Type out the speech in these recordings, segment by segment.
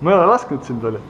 ma ei ole lasknud sind oli.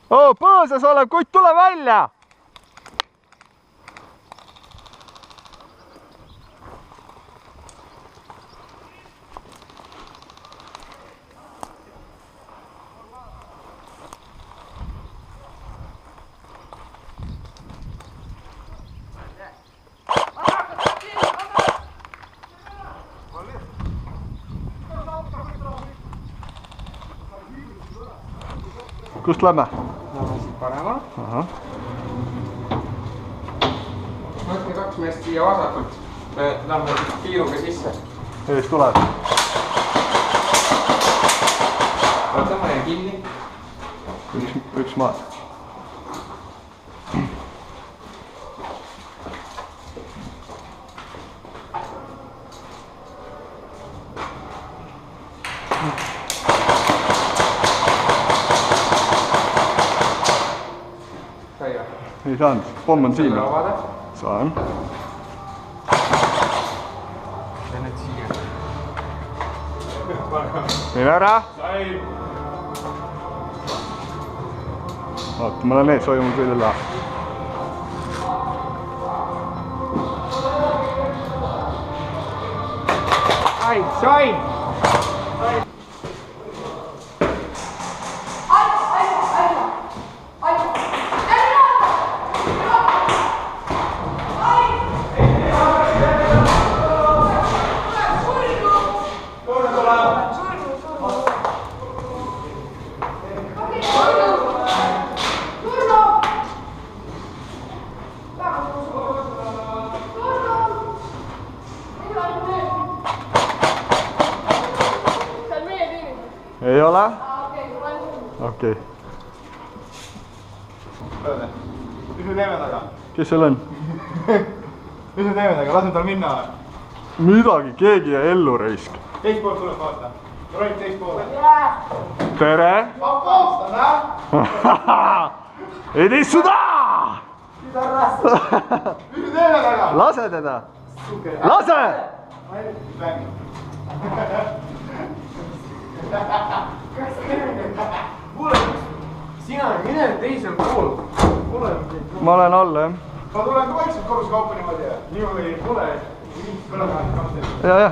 Oo, põõsas olev kutt, tule välja! Kust lähme? Lähme siit paremalt. Võtke 2 meest siia vasakult. Me lähme piiruga sisse. Ees tuleb. Võtame ja kinni. Üks maas. Ei saanud, pomm on siin. Saan. Mine ära! Vaata, ma olen ees, hoiu mul küll üle. Ai, sain! Ei ole? Okei. Mis me teeme taga? Kes seal on? Mis me teeme taga? Lasme tal minna. Midagi, keegi jäi ellu raisk. Teist poolt tuleb vaata. Rollib teist poole. Tere! Apostad, näe? Ei tee seda! Mis me teeme taga? Lase teda! Lase! Sina mine teisel pool. Ma olen all, jah. Ma tulen ka vaikselt korrus kaupa niimoodi. Niimoodi pole. Ja.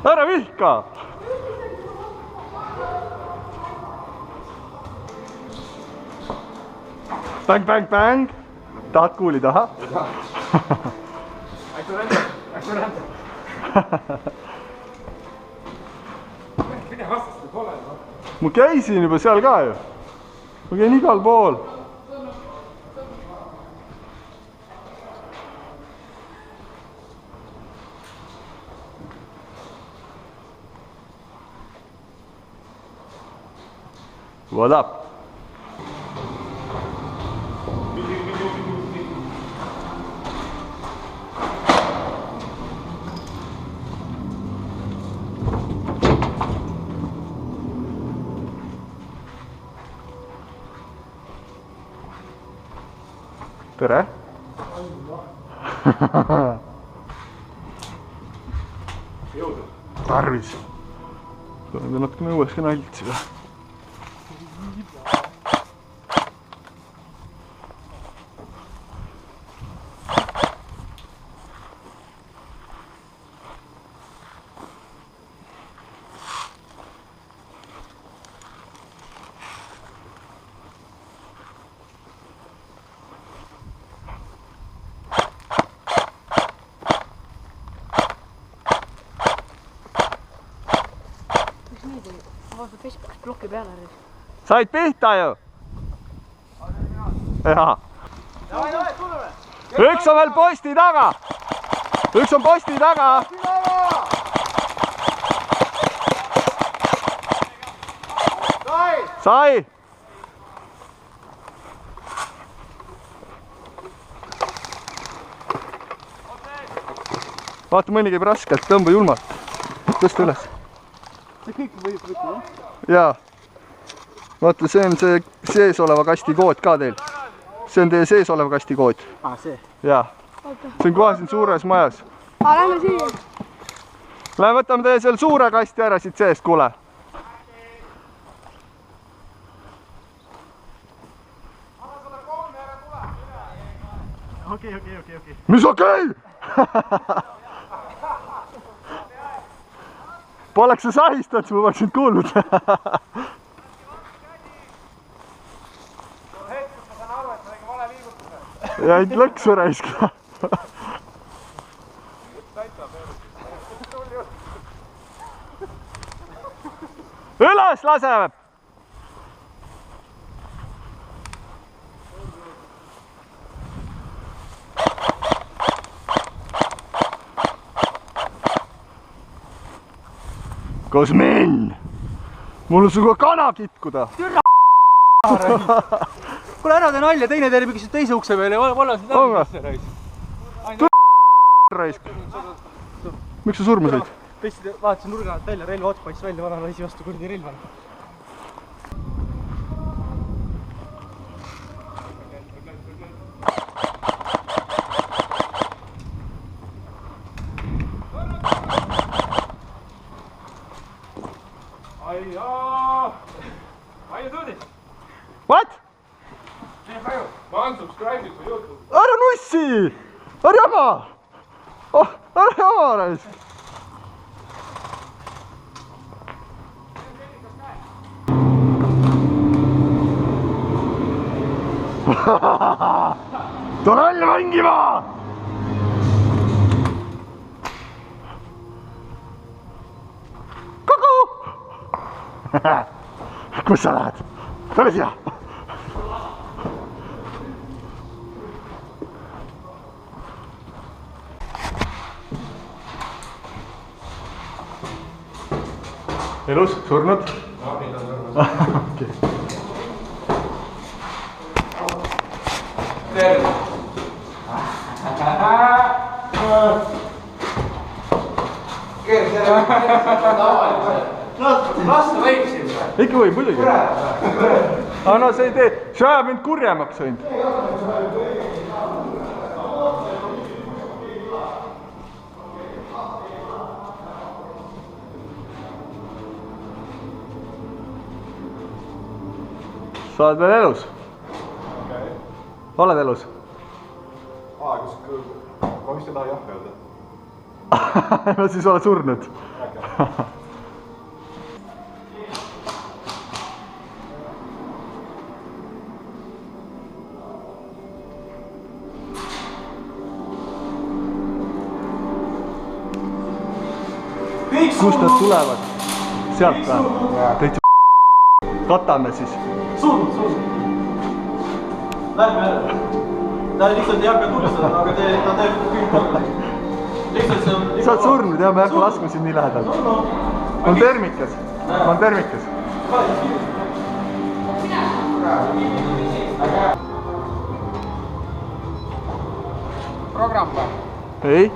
Ära vihka! Bang, bang, bang! Tahad kuuli taha? Äkki rända. Mine vastaste pole. Ma käisin juba seal ka ju. Ma käin igal pool. What up? Tere! Jõudu! Tarvis! Tuleb natukene õues ka nalitseda. Bloki peale. Said pihta ju? Jaa. Üks on veel posti taga. Üks on posti taga. Sai. Vaata, mõni käib raskelt, tõmba julmalt. Tõsta üles. See kõik võib võtta, jah? Jaa. Vaata, see on see sees oleva kasti kood ka teil. See on teie sees oleva kasti kood. See? Jaa. See on kohe siin suures majas. Lähme siia. Lähme võtame teie seal suure kasti ära siit seest, kuule. Okei. Mis okei? Poleks sa sahistanud, siis ma poleks sind kuulnud. Ja ainult lõksu raiska. Üles laseme! Kosmin! Mul on suga kana kitkuda! Kuule ära tee nalja, teine teeb mingi teise ukse peale ja valla seda raisk. Miks sa surma said? Tõesti vaatasin nurga alt välja, relva ots paistis välja, vana naisi vastu kurdi relvana. What? Ma unsubscribe'id su YouTube. Ära nussi! Ära jama! Oh, ära jama, raisk! Tule välja mängima! Kuku! Kus sa lähed? Tule siia! Elus? Surnud? Abid on surnud. Okei. Terve! Lasta võib siin või? Ikka võib, muidugi. Aga no see ei tee, see ajab mind kurjemaks ainult. Sa oled veel elus? Oled elus? Ma vist ei taha jah öelda. No siis oled surnud. Kust nad tulevad? Sealt või? Katame siis. Surnud. Lähme ära. Ta lihtsalt ei hakka tulistada, aga ta teeb kõik korda. Lihtsalt see on... Sa oled surnud, jah, me ei hakka laskma siin nii lähedalt. On termikas. Programm või? ei.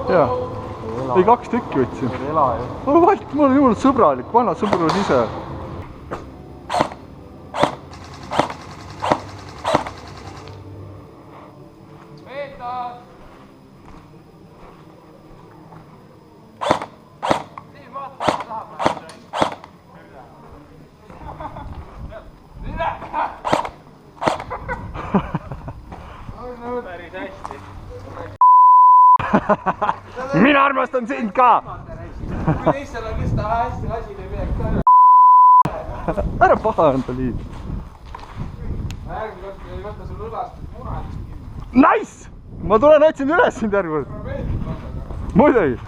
Jaa. Ei, 2 tükki võtsin. Ole vait, ma olen juurde sõbralik, vanad sõbrad ise. Mina armastan sind ka! Kui teistel on lihtsalt hästi asi teeb midagi ka. Ära paha on ta liib. Järgmine kord ei võta sul õlast murad. Nice! Ma tulen otsin üles sind järgmine kord. Muidugi.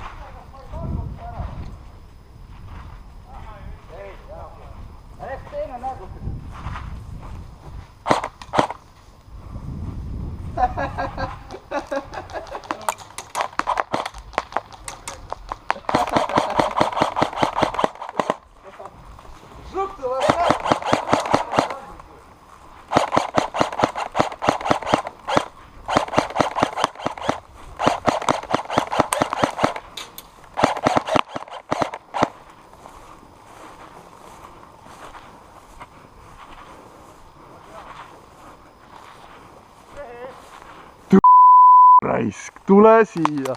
Raisk, tule siia.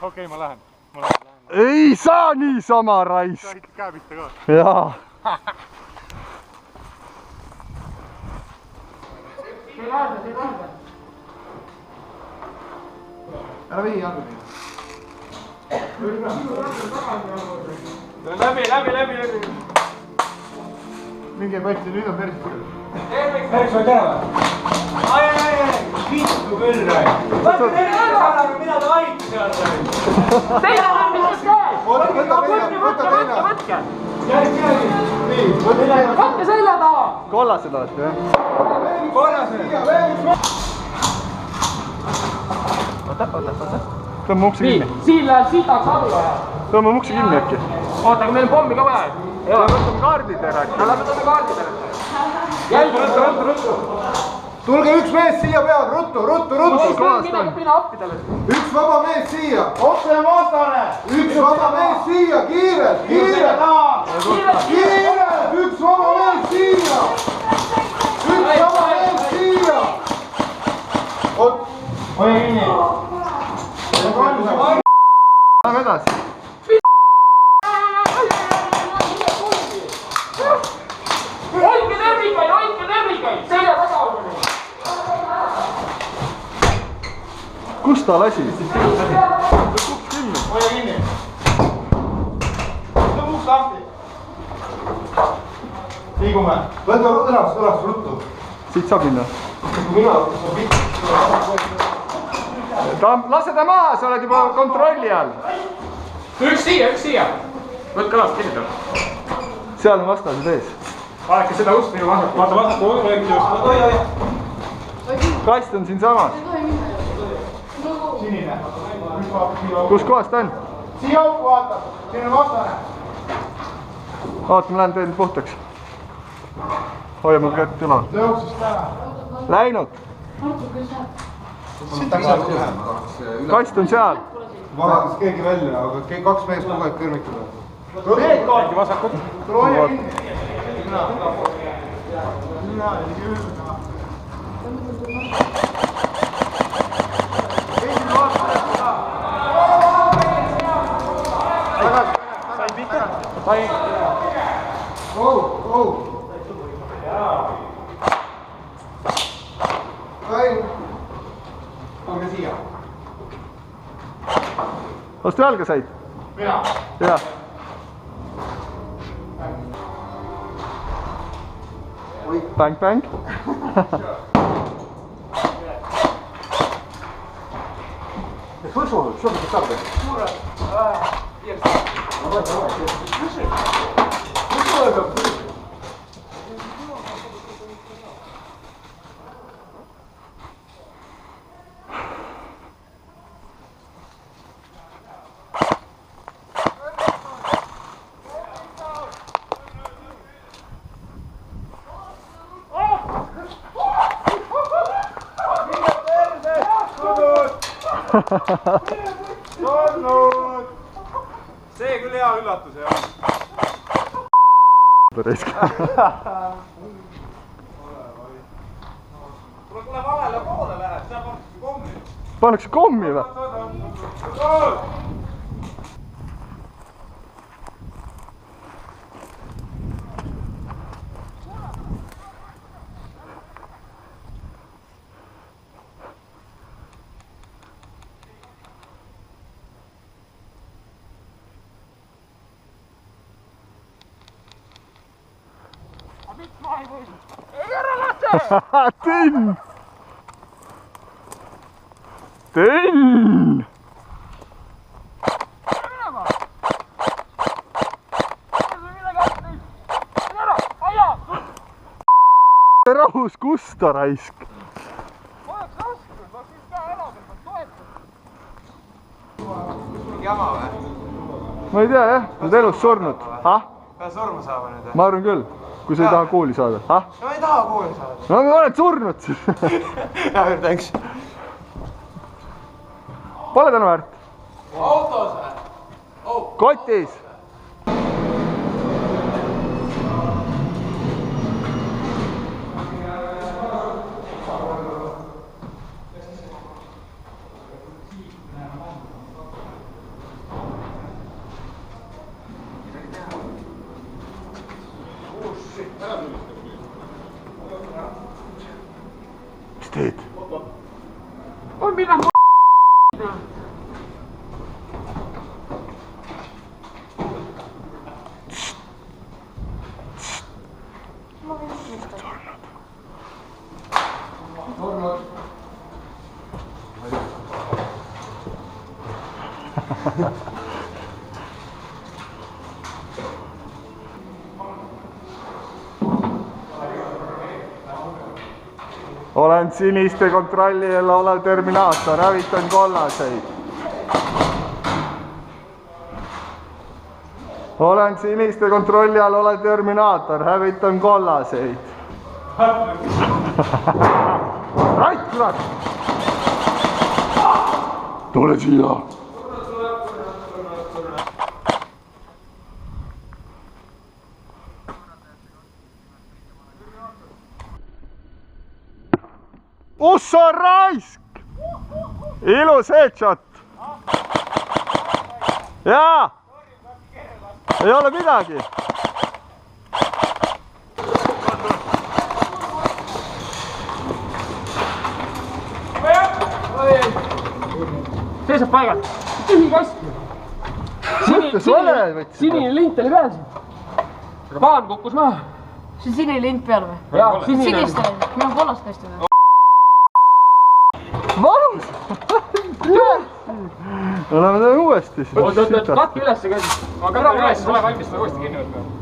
Okei, ma lähen. Ei saa niisama, raisk. Sa ikka käepihta ka. Jaa. Ära vii jalgu nii. Läbi. Mingi patti, nüüd on päris palju. Päris võid ära või? Ai, vittu küll rai. Mina ta aitu seal rai. Teine on mis käes. Võtke. Nii, võtke selja taha. Kollased olete, jah? Kollased. Tõmba uksi kinni. Siin läheb sitaks alla. Tõmba uksi kinni äkki. Oota, aga meil on pommi ka vaja. Võtame kaardid ära. Lähme tõmme kaardid ära. Jälgi, ruttu. Tulge üks mees siia peale, ruttu. Mine appi talle. Üks vaba mees siia. Otse vastane. Üks vaba mees siia, kiirelt. Üks vaba mees siia. Hoia kinni. Lähme edasi. Hoidke tervikaid, selja taga olgu. Kus ta lasi? Hoia kinni. Tõmb uks lahti. Liigume. Võta õlas ruttu. Siit saab minna. Mina. Lase ta maha, sa oled juba kontrolli all. Üks siia. Võtke õlast kinni tal. Seal on vastased ees. Vaadake seda ust minu vasaku. Vaata vasaku õigesti just. Kast on siin samas. Sinine. Kus kohas ta on? Siia auku vaata. Siin on vastane. Oot, ma lähen teen puhtaks. Hoia mul kätt üle. Tõuksist ära. Läinud. Kast on seal. Vaadates keegi välja, aga 2 meest kogu aeg kõrvitada. Need kaardi vasakut. Tule hoia kinni. Sain pihta? Sain. Kai, vastu jalga said? mina. jah. Bäng. Слышал, что ты там? See küll hea üllatus ei ole. Tule valele poole lähed, seal pannakse kommi. Pannakse kommi või? Tinn! Tinn! rahus kusta raisk. Jama või? Ma ei tea jah, oled elus surnud. Pead surma saama nüüd? Ma arvan küll, kui sa ei taha kooli saada. No ma ei taha kooli saada. No ma olen surnud siis. Hea, thanks. Pole täna väärt. Autos või? Kotis. Mis teed? On midagi Olen siniste kontrolli all olev Terminaator, hävitan kollaseid. Olen siniste kontrolli all olev Terminaator, hävitan kollaseid. Rait, kurat! Tule siia! Usso raisk! Ilus headshot! Jaa! Ei ole midagi! seisab paigal. Tühi kast. Sinine lint oli peal siin. Paan kukkus maha. See on sinine lint peal või? Jaa, sinine. Sinist oli. Meil on kollast kasti või? Valus! Oleme uuesti. Oot, katki ülesse käsi. Ma katki ülesse, ole valmis, seda uuesti kinni võtma.